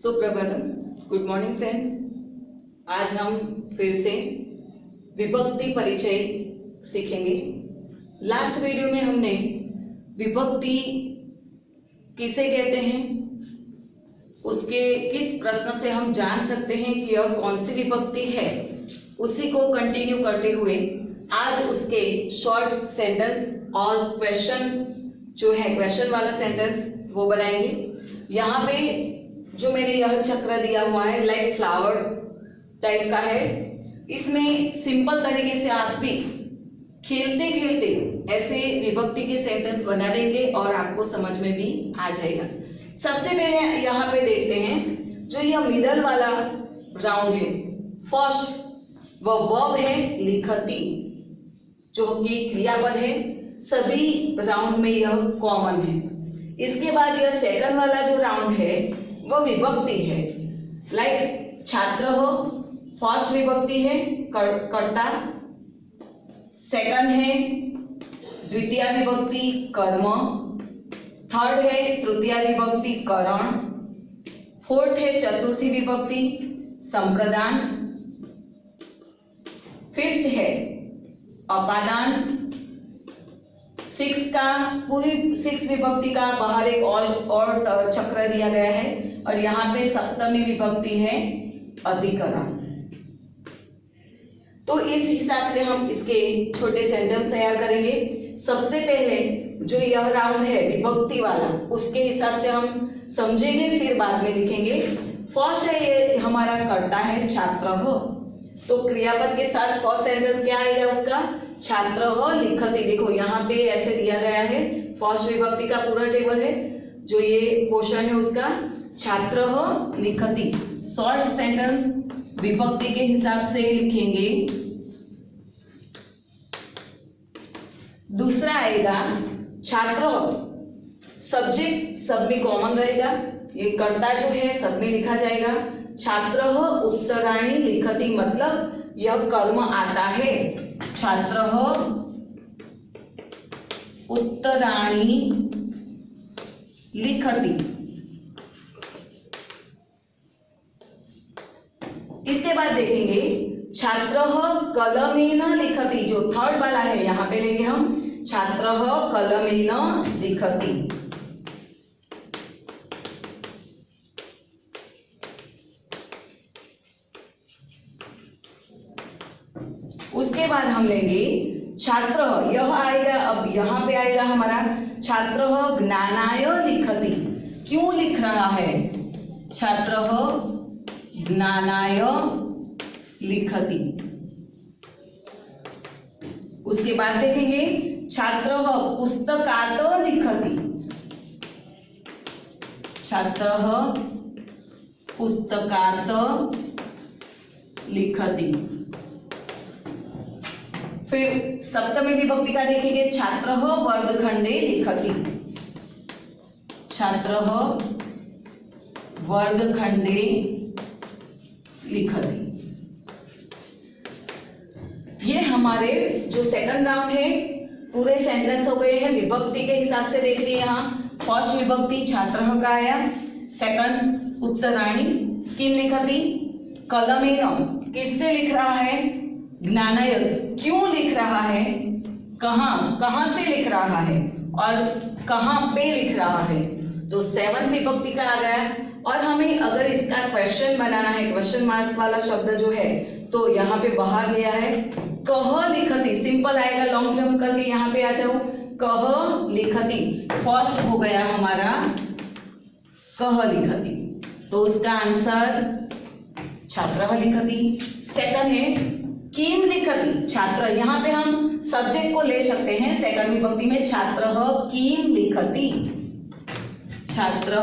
Suprabhatam, good morning friends. आज हम फिर से विभक्ति परिचय सीखेंगे। लास्ट वीडियो में हमने विभक्ति किसे कहते हैं, उसके किस प्रश्न से हम जान सकते हैं कि यह कौन सी विभक्ति है, उसी को कंटिन्यू करते हुए आज उसके शॉर्ट सेंटेंस और क्वेश्चन जो है क्वेश्चन वाला सेंटेंस वो बनाएंगे। यहाँ पे जो मैंने यह चक्र दिया हुआ है लाइक फ्लावर टाइप का है, इसमें सिंपल तरीके से आप भी खेलते खेलते ऐसे विभक्ति के सेंटेंस बना देंगे और आपको समझ में भी आ जाएगा। सबसे पहले यहाँ पे देखते हैं जो यह मिडल वाला राउंड है, फर्स्ट वह वर्ब है लिखती, जो कि क्रियापद है, सभी राउंड में यह कॉमन है। इसके बाद यह सेकंड वाला जो राउंड है वह विभक्ति है, लाइक छात्र हो, फर्स्ट विभक्ति है कर्ता, सेकंड है द्वितीय विभक्ति कर्म, थर्ड है तृतीय विभक्ति करण, फोर्थ है चतुर्थी विभक्ति संप्रदान, फिफ्थ है अपादान, सिक्स विभक्ति का बाहर एक और चक्र दिया गया है और यहाँ पे सप्तमी विभक्ति है अधिकरण। तो इस हिसाब से हम इसके छोटे सेंटेंस तैयार करेंगे। सबसे पहले जो यह राउंड है विभक्ति वाला, उसके हिसाब से हम समझेंगे, फिर बाद में लिखेंगे। फर्स्ट है ये हमारा कर्ता है छात्र हो, तो क्रियापद के साथ फर्स्ट सेंटेंस क्या आएगा उसका, छात्र हो लिखती। देखो यहाँ पे ऐसे दिया गया है, फर्स्ट विभक्ति का पूरा टेबल है, जो ये पोर्शन है उसका छात्र हो लिखती। शॉर्ट सेंटेंस विभक्ति के हिसाब से लिखेंगे। दूसरा आएगा छात्र हो, सब्जेक्ट सब में कॉमन रहेगा, ये कर्ता जो है सब में लिखा जाएगा। छात्र हो उत्तराणी लिखती, मतलब यह कर्म आता है, छात्र हो उत्तराणी लिखती। इसके बाद देखेंगे छात्र हो कलमेन लिखती, जो थर्ड वाला है यहां पे लेंगे हम, छात्र हो कलमेन लिखती। उसके बाद हम लेंगे छात्र, यह आएगा, अब यहाँ पे आएगा हमारा छात्र ज्ञानाय लिखति। क्यों लिख रहा है, छात्र ज्ञानाय लिखति। उसके बाद देखेंगे छात्र पुस्तकात लिखति, छात्र पुस्तकात लिखति। फिर सप्तमी विभक्ति का देखेंगे छात्र वर्गखंडे लिखति, छात्र वर्गखंडे लिखति। ये हमारे जो सेकंड राउंड है पूरे सेंटेंस हो गए हैं। विभक्ति के हिसाब से देख लिए, यहाँ फर्स्ट विभक्ति छात्र का आया, सेकंड उत्तराणी किम लिखति, कलमेन किससे लिख रहा है, ज्ञानाय क्यों लिख रहा है, कहां से लिख रहा है और कहां पे लिख रहा है। तो सेवन विभक्ति का आ गया। और हमें अगर इसका क्वेश्चन बनाना है, क्वेश्चन मार्क्स वाला शब्द जो है, तो यहाँ पे बाहर लिया है कह लिखती, सिंपल आएगा, लॉन्ग जंप करके यहाँ पे आ जाओ, कह लिखती। फर्स्ट हो गया हमारा कह लिखती, तो उसका आंसर छात्र लिखती। सेकंड है किम लिखति, छात्र, यहाँ पे हम सब्जेक्ट को ले सकते हैं सेकंड विभक्ति में, छात्र किम लिखति, छात्र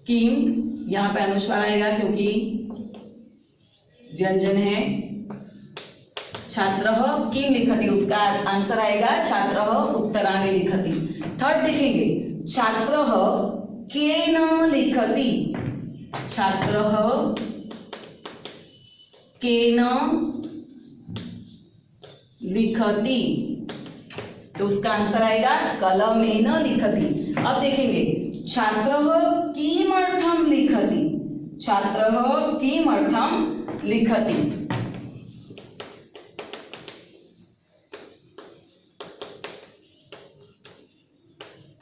किम, यहाँ पे अनुस्वार आएगा क्योंकि व्यंजन है, छात्र किम लिखति, उसका आंसर आएगा छात्र उत्तराणी लिखति। थर्ड देखेंगे छात्र केन लिखति, छात्र केन लिखति, तो उसका आंसर आएगा कलमेन लिखति। अब देखेंगे छात्रः किमर्थं लिखति, छात्रः किमर्थं लिखति।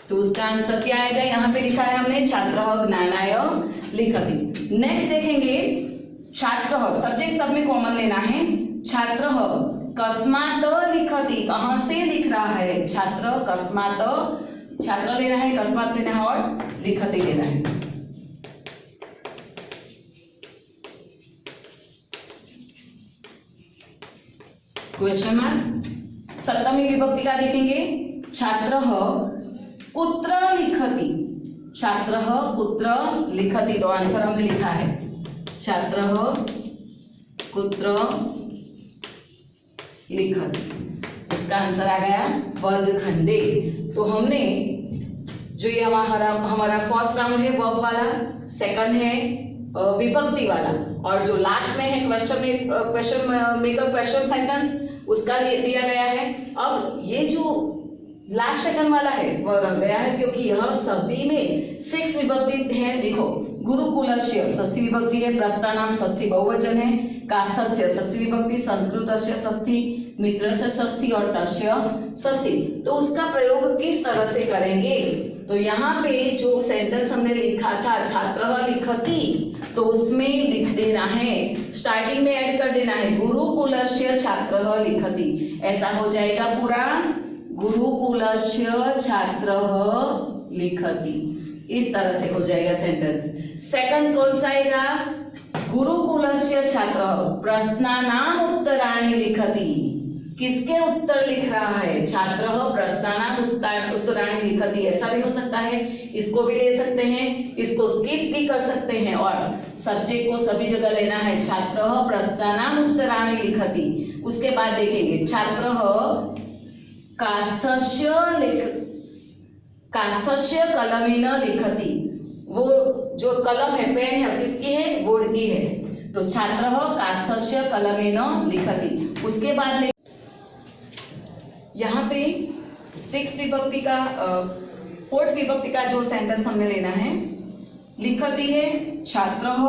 तो उसका आंसर क्या आएगा, यहाँ पे लिखा है हमने छात्रः ज्ञानाय लिखति। नेक्स्ट देखेंगे छात्रः, सब्जेक्ट सब में कॉमन लेना है। छात्रः कस्मात् लिखति, कहां से लिख रहा है, छात्र कस्मात्, छात्र लेना है, कस्मात् लेना है और लिखति लेना है। Question mark. सप्तमी विभक्ति का देखेंगे, छात्रः कुत्र लिखति, छात्रः कुत्र लिखति। दो आंसर हमने लिखा है, छात्रः कुत्र लिखति, उसका आंसर आ गया वर्गखंडे। तो हमने जो ये हमारा फर्स्ट राउंड है वर्ब वाला, सेकंड है विभक्ति वाला, और जो लास्ट में है क्वेश्चन मेकर क्वेश्चन सेंटेंस, उसका दिया गया है। अब ये जो लास्ट सेकंड वाला है वो रह गया है, क्योंकि यह सभी में 6 विभक्ति है। देखो, गुरुकुलस्य षष्ठी विभक्ति है, प्रस्थानाम षष्ठी बहुवचन है, कास्थस्य षष्ठी विभक्ति, संस्कृतस्य षष्ठी, मित्रस्य षष्ठी और तस्य षष्ठी। तो उसका प्रयोग किस तरह से करेंगे, तो यहाँ पे जो सेंटेंस हमने लिखा था छात्रः लिखति, तो उसमें लिख देना है, स्टार्टिंग में ऐड कर देना है गुरुकुलस्य छात्रः लिखति। ऐसा हो जाएगा पूरा, गुरुकुलस्य छात्रः लिखति, इस तरह से हो जाएगा सेंटेंस। सेकंड कौन सा आएगा, गुरुकुलस्य छात्रः प्रश्नानाम उत्तराणि लिखति। किसके उत्तर लिख रहा है, छात्रः प्रश्नानाम उत्तराणि लिखति। ऐसा भी हो सकता है, इसको भी ले सकते हैं, इसको स्किप भी कर सकते हैं, और सब्जेक्ट को सभी जगह लेना है, छात्रः प्रश्नानाम उत्तराणि लिखति। उसके बाद देखेंगे छात्रः कास्थस्य कलमेन लिखति। वो जो कलम है, पेन है, किसकी है, बोर्ड की है। तो छात्रः कास्थस्य कलमेन लिखति। उसके बाद यहाँ पे 6 विभक्ति का 4th विभक्ति का जो सेंटेंस हमने लेना है, लिखति है छात्रः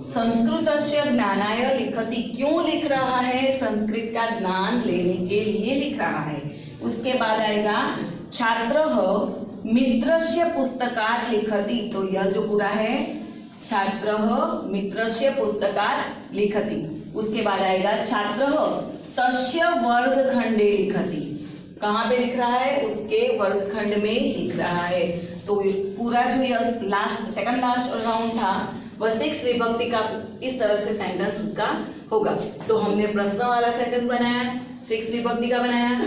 संस्कृतस्य ज्ञानाय लिखति। क्यों लिख रहा है, संस्कृत का ज्ञान लेने के लिए लिख रहा है। उसके बाद आएगा छात्रः मित्रस्य पुस्तकात् लिखति। तो यह जो पूरा है, छात्रः मित्रस्य पुस्तकात् लिखति। उसके बाद आएगा छात्रः तस्य वर्गखंडे लिखति। कहाँ पे लिख रहा है, उसके वर्गखंड में लिख रहा है। तो पूरा जो ये सेकंड लास्ट राउंड था वह 6 विभक्ति का इस तरह से सेंटेंस उसका होगा। तो हमने प्रश्न वाला सेंटेंस बनाया, 6 विभक्ति का बनाया,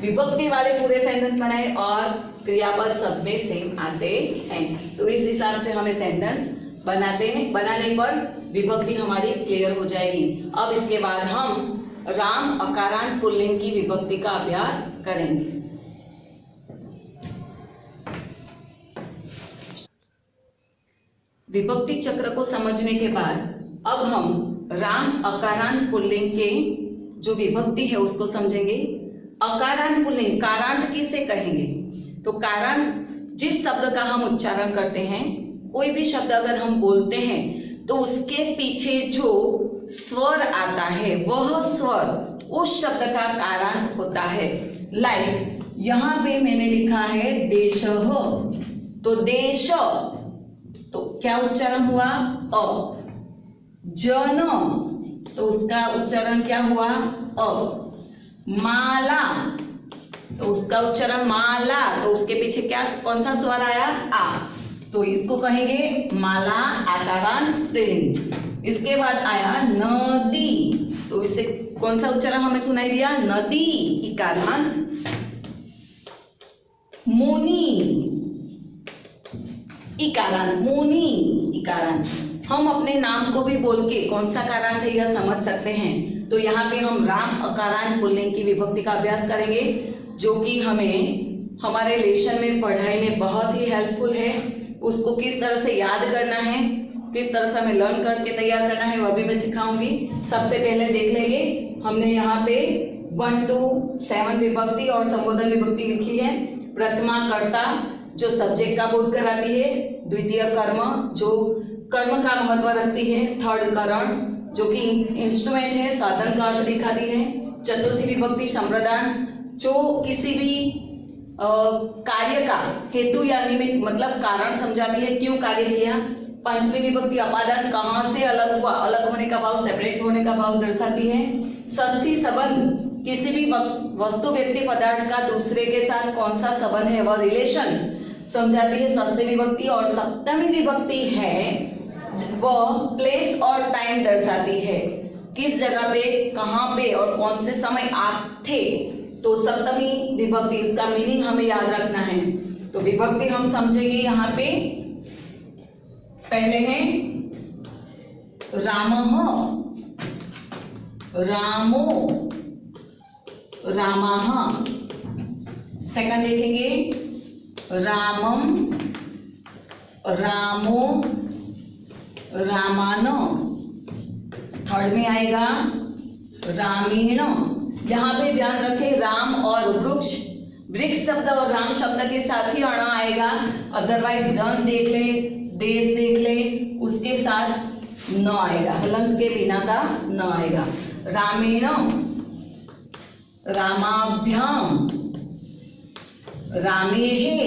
विभक्ति वाले पूरे सेंटेंस बनाए, और क्रियापद सब में सेम आते हैं। तो इस हिसाब से हमें सेंटेंस बनाते हैं। बनाने पर विभक्ति हमारी क्लियर हो जाएगी। अब इसके बाद हम राम अकारांत पुल्लिंग की विभक्ति का अभ्यास करेंगे। विभक्ति चक्र को समझने के बाद अब हम राम अकारांत पुल्लिंग के जो विभक्ति है उसको समझेंगे। अकारांत पुल्लिंग, कारांत किसे कहेंगे, तो कारांत जिस शब्द का हम उच्चारण करते हैं, कोई भी शब्द अगर हम बोलते हैं तो उसके पीछे जो स्वर आता है वह स्वर उस शब्द का कारांत होता है। लाइक यहाँ पे मैंने लिखा है देशः, तो देश, तो क्या उच्चारण हुआ, अ। जन, तो उसका उच्चारण क्या हुआ, अ। माला, तो उसका उच्चारण माला, तो उसके पीछे क्या, कौन सा स्वर आया, आ, तो इसको कहेंगे माला आकारांत स्त्रीलिंग। इसके बाद आया नदी, तो इसे कौन सा उच्चारण हमें सुनाई दिया, नदी इकारांत। मुनि इकारांत, मुनि इकारांत। हम अपने नाम को भी बोल के कौन सा कारांत है यह समझ सकते हैं। तो यहाँ पे हम राम अकारांत पुल्लिंग की विभक्ति का अभ्यास करेंगे, जो कि हमें हमारे लेसन में, पढ़ाई में बहुत ही हेल्पफुल है। उसको किस तरह से याद करना है, किस तरह से हमें लर्न करके तैयार करना है, वह भी मैं सिखाऊंगी। सबसे पहले देख लेंगे, हमने यहाँ पे 1 to 7 विभक्ति और संबोधन विभक्ति लिखी है। प्रथमा कर्ता जो सब्जेक्ट का बोध कराती है, द्वितीय कर्म जो कर्म का महत्व रखती है, थर्ड करण जो कि इंस्ट्रूमेंट है, साधन का अर्थ दिखाती है, चतुर्थी विभक्ति संप्रदान जो किसी भी कार्य का हेतु या निमित्त मतलब कारण समझाती है, क्यों कार्य किया। पंचमी विभक्ति अपादान कहाँ से अलग हुआ, अलग होने का भाव, सेपरेट होने का भाव दर्शाती है। षष्ठी संबंध किसी भी वस्तु व्यक्ति पदार्थ का दूसरे के साथ कौन सा संबंध है वह रिलेशन समझाती है षष्ठी विभक्ति। और सप्तमी विभक्ति है वह प्लेस और टाइम दर्शाती है, किस जगह पे, कहाँ पे और कौन से समय आप थे। तो सप्तमी विभक्ति उसका मीनिंग हमें याद रखना है। तो विभक्ति हम समझेंगे यहाँ पे, पहले है रामः, रामो, रामः। सेकंड देखेंगे रामम, रामो, रामान। थर्ड में आएगा रामेण। यहाँ पे ध्यान रखें राम और वृक्ष, वृक्ष शब्द और राम शब्द के साथ ही अण आएगा, अदरवाइज जन देख ले, देश देख ले, उसके साथ न आएगा, हलंत के बिना का न आएगा। रामेण, रामाभ्याम, रामेः,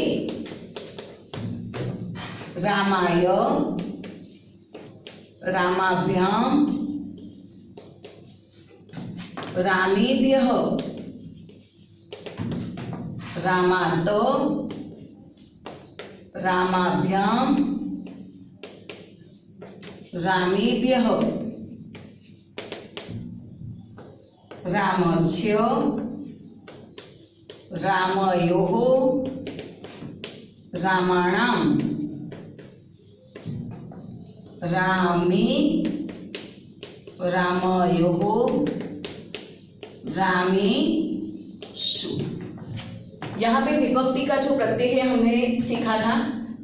रामाय, रामाभ्याम, रामेभ्यः, रामात, रामाभ्याम, रामेभ्यः, रामस्य, रामयोः, रामाणाम, रामे, रामयोः, रामेषु। यहाँ पे विभक्ति का जो प्रत्यय है हमने सीखा था,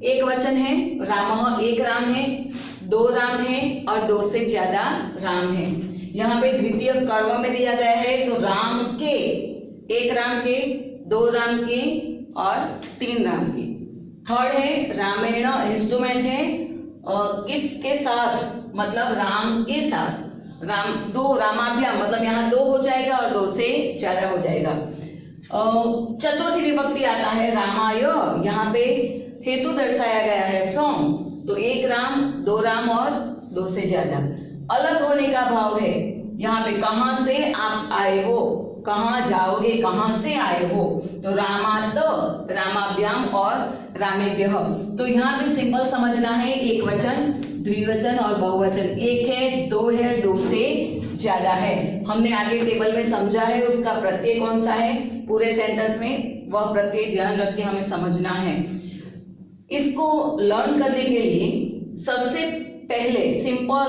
एक वचन है रामः, एक राम है, दो राम है और दो से ज्यादा राम है। यहाँ पे द्वितीय कर्म में दिया गया है तो राम के, एक राम के, दो राम के और तीन राम के। थर्ड है रामेण, इंस्ट्रूमेंट है किसके साथ, मतलब राम के साथ, राम दो, रामाभ्याम मतलब यहाँ दो हो जाएगा और दो से ज्यादा हो जाएगा। चतुर्थी विभक्ति आता है रामाय, यहाँ पे हेतु दर्शाया गया है फ्रॉम, तो एक राम, दो राम और दो से ज्यादा। अलग होने का भाव है, यहाँ पे कहाँ से आप आए हो, कहाँ जाओगे, कहाँ से आए हो, तो रामात, रामाभ्याम और रामेभ्यः। तो यहाँ पे सिंपल समझना है, एक वचन, द्विवचन और बहुवचन, एक है, दो है, दो से ज्यादा है। हमने आगे टेबल में समझा है उसका प्रत्यय कौन सा है, पूरे सेंटेंस में वह प्रत्यय ध्यान रख के हमें समझना है। इसको लर्न करने के लिए सबसे पहले सिंपल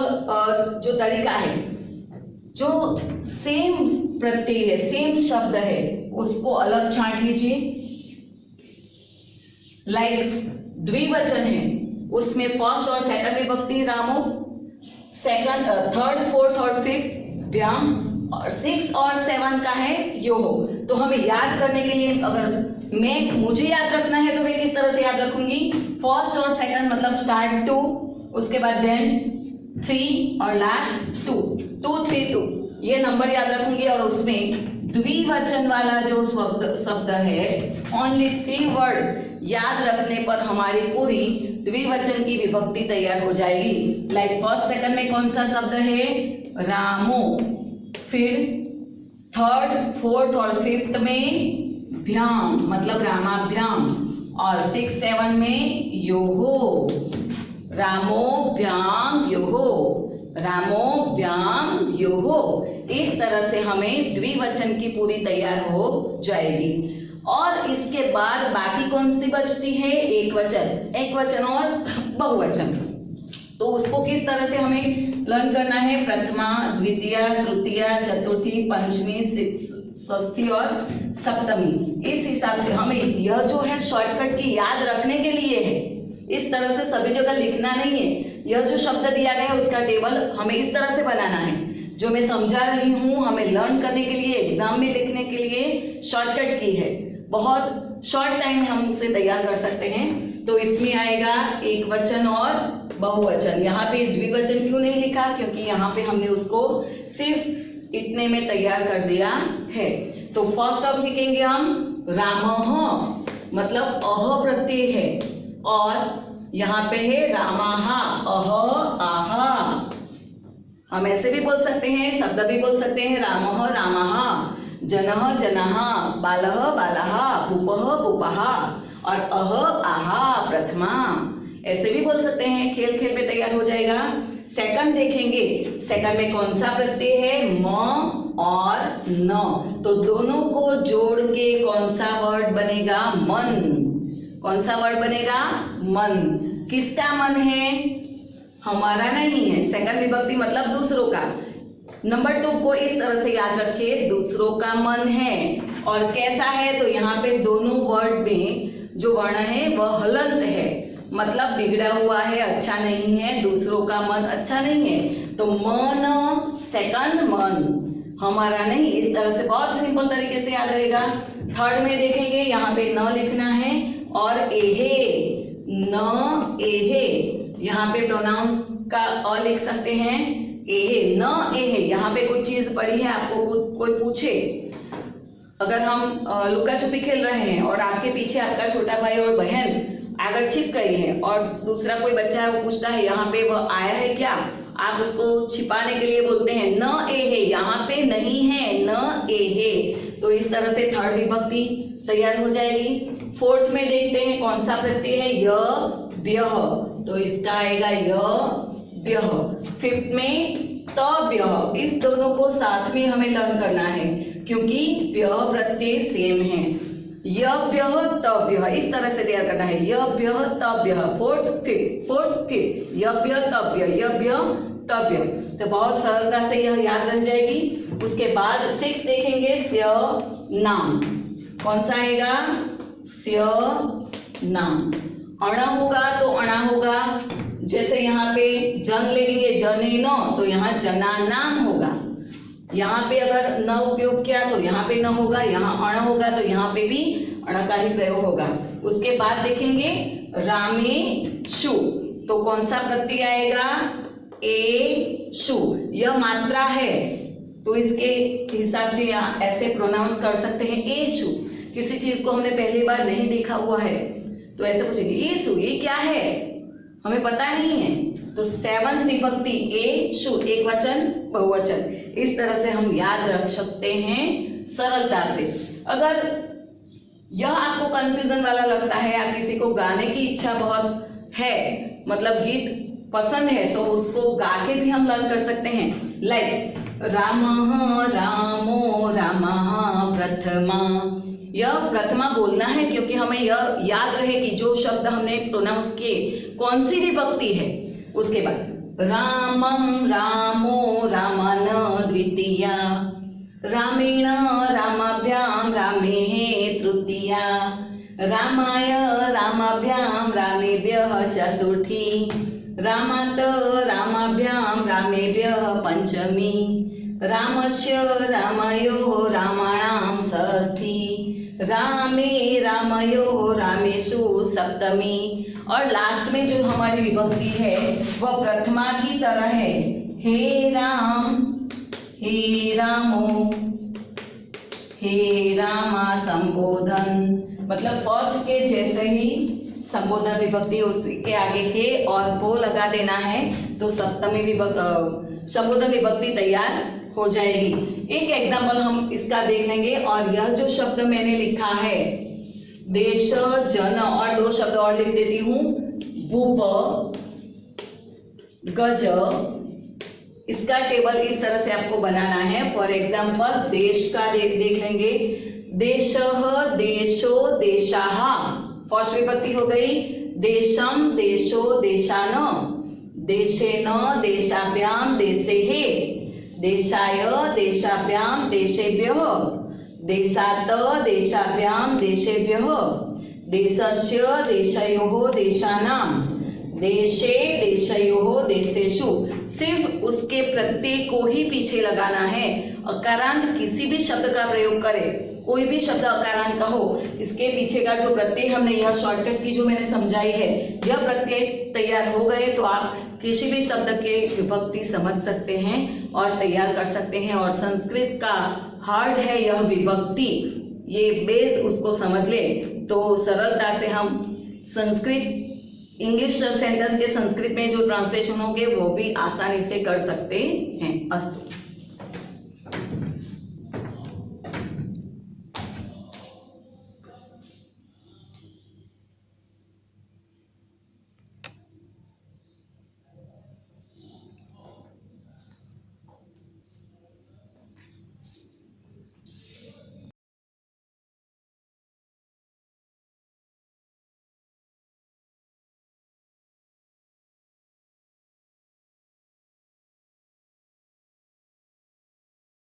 जो तरीका है, जो सेम प्रत्यय है, सेम शब्द है, उसको अलग छांट लीजिए। लाइक द्विवचन है, उसमें फर्स्ट और सेकंड विभक्ति रामो, सेकंड, थर्ड, फोर्थ और फिफ्थ भ्याम, और 6 और 7 का है योहो। तो हमें याद करने के लिए, अगर मुझे याद रखना है तो मैं किस तरह से याद रखूंगी, फर्स्ट और सेकंड मतलब स्टार्ट 2, उसके बाद देन 3 और लास्ट 2, 2 3 2, ये नंबर याद रखूंगी। और उसमें द्विवचन वाला जो शब्द है, ओनली 3 वर्ड याद रखने पर हमारी पूरी द्विवचन की विभक्ति तैयार हो जाएगी। लाइक फर्स्ट सेकंड में कौन सा शब्द है, रामो, फिर थर्ड, फोर्थ और फिफ्थ में भ्याम मतलब रामाभ्याम, और 6 7 में योहो, रामो भ्याम योहो, रामो भ्याम योहो। इस तरह से हमें द्विवचन की पूरी तैयार हो जाएगी। और इसके बाद बाकी कौन सी बचती है, एक वचन और बहुवचन। तो उसको किस तरह से हमें लर्न करना है, प्रथमा, द्वितीय, तृतीय, चतुर्थी, पंचमी, षष्ठी और सप्तमी। इस हिसाब से हमें यह जो है शॉर्टकट की याद रखने के लिए है, इस तरह से सभी जगह लिखना नहीं है। यह जो शब्द दिया गया है उसका टेबल हमें इस तरह से बनाना है, जो मैं समझा रही हूँ हमें लर्न करने के लिए, एग्जाम में लिखने के लिए शॉर्टकट की है। बहुत शॉर्ट टाइम में हम उसे तैयार कर सकते हैं। तो इसमें आएगा एक वचन और बहुवचन। यहाँ पे द्विवचन क्यों नहीं लिखा, क्योंकि यहाँ पे हमने उसको सिर्फ इतने में तैयार कर दिया है। तो फर्स्ट ऑफ लिखेंगे हम रामः, मतलब अह प्रत्यय है, और यहाँ पे है रामाहा, अह आहा। हम ऐसे भी बोल सकते हैं, शब्द भी बोल सकते हैं, रामः रामाहा, जनः जनाहा, बालः बालाहा, पुपः पुपाहा, और अह आहा प्रथमा, ऐसे भी बोल सकते हैं। खेल खेल में तैयार हो जाएगा। सेकंड देखेंगे, सेकंड में कौन सा प्रत्यय है, म और न, तो दोनों को जोड़ के कौन सा वर्ड बनेगा, मन। कौन सा वर्ड बनेगा, मन। किसका मन है, हमारा नहीं है। सेकंड विभक्ति मतलब दूसरों का। नंबर 2 को इस तरह से याद रखिए, दूसरों का मन है। और कैसा है, तो यहाँ पे दोनों वर्ड में जो वर्ण है वह हलंत है, मतलब बिगड़ा हुआ है, अच्छा नहीं है। दूसरों का मन अच्छा नहीं है, तो मन सेकंड मन, हमारा नहीं। इस तरह से बहुत सिंपल तरीके से याद रहेगा। थर्ड में देखेंगे, यहाँ पे न लिखना है और एहे, न एहे, यहाँ पे प्रोनाउंस का अ लिख सकते हैं, एहे न एहे। यहाँ पे कोई चीज पड़ी है, आपको कोई पूछे, अगर हम लुका छुपी खेल रहे हैं और आपके पीछे आपका छोटा भाई और बहन अगर छिप गई है और दूसरा कोई बच्चा है वो पूछता है यहाँ पे वह आया है क्या, आप उसको छिपाने के लिए बोलते हैं न एहे, यहाँ पे नहीं है, न एहे। तो इस तरह से थर्ड विभक्ति तैयार हो जाएगी। फोर्थ में देखते हैं कौन सा प्रत्यय है, य व्यह, तो इसका आएगा य व्यह। फिफ्थ में त व्यह, इस दोनों को साथ में हमें लर्न करना है क्योंकि व्यह प्रत्यय सेम है। य व्यह त व्यह, इस तरह से तैयार करना है, य व्यह त व्यह। फोर्थ फिफ्थ, य व्यह त व्यह, य व्यह त व्यह। तो बहुत सरलता से यह याद रह जाएगी। उसके बाद 6 देखेंगे, स्य नाम। कौन सा आएगा, स्य नाम। अण होगा तो अणा होगा, जैसे यहाँ पे जन लेंगे जने न, तो यहाँ जना नाम होगा। यहाँ पे अगर न उपयोग किया तो यहाँ पे न होगा, यहाँ अण होगा तो यहाँ पे भी अण का ही प्रयोग होगा। उसके बाद देखेंगे रामेषु, तो कौन सा प्रत्यय आएगा, ए शु। यह मात्रा है तो इसके हिसाब से यहाँ ऐसे प्रोनाउंस कर सकते हैं, ए शु। किसी चीज को हमने पहली बार नहीं देखा हुआ है तो ऐसे पूछेंगे ये शु, ये क्या है, हमें पता नहीं है। तो 7th विभक्ति ए शु, एक वचन बहुवचन, इस तरह से हम याद रख सकते हैं सरलता से। अगर यह आपको कंफ्यूजन वाला लगता है, आप किसी को गाने की इच्छा बहुत है, मतलब गीत पसंद है, तो उसको गा के भी हम लर्न कर सकते हैं। लाइक रामः रामो रामः प्रथमा, यह प्रथमा बोलना है क्योंकि हमें यह याद रहे कि जो शब्द हमने प्रोनाउंस किए कौन सी विभक्ति है। उसके बाद रामं रामो रामन द्वितीया, रामेण रामाभ्याम रामेः तृतीया, रामाय रामाभ्याम रामेभ्यः चतुर्थी, रामात रामाभ्याम रामेभ्यः पंचमी, रामस्य रामयोः रामाणां षष्ठी, रामे रामयोः रामेषु सप्तमी। और लास्ट में जो हमारी विभक्ति है वह प्रथमा की तरह है, हे राम हे रामो हे रामा संबोधन, मतलब फर्स्ट के जैसे ही संबोधन विभक्ति उसके आगे हे और वो लगा देना है तो सप्तमी विभक्ति संबोधन विभक्ति तैयार हो जाएगी। एक एग्जाम्पल हम इसका देख लेंगे। और यह जो शब्द मैंने लिखा है देश जन, और 2 शब्द और लिख देती हूँ, भूप गज, इसका टेबल इस तरह से आपको बनाना है। फॉर एग्जाम्पल देश का देख लेंगे, देशः देशो देशाः, फर्स्ट विभक्ति हो गई, देशम देशो देशान, देशेन देशाभ्याम देशेः, देशाय देशाभ्याम देशेभ्यः, देशात देशाभ्याम देशेभ्यः, देशस्य देशयोः देशानां, देशे देशयोः देशेषु। सिर्फ उसके प्रत्यय को ही पीछे लगाना है, अकारांत किसी भी शब्द का प्रयोग करें कोई भी शब्द अकारांत का हो, इसके पीछे का जो प्रत्यय हमने यह शॉर्टकट की जो मैंने समझाई है, यह प्रत्यय तैयार हो गए तो आप किसी भी शब्द के विभक्ति समझ सकते हैं और तैयार कर सकते हैं। और संस्कृत का हार्ड है यह विभक्ति, ये बेस उसको समझ ले तो सरलता से हम संस्कृत इंग्लिश सेंटेंस के संस्कृत में जो ट्रांसलेशन होंगे वो भी आसानी से कर सकते हैं। अस्तु।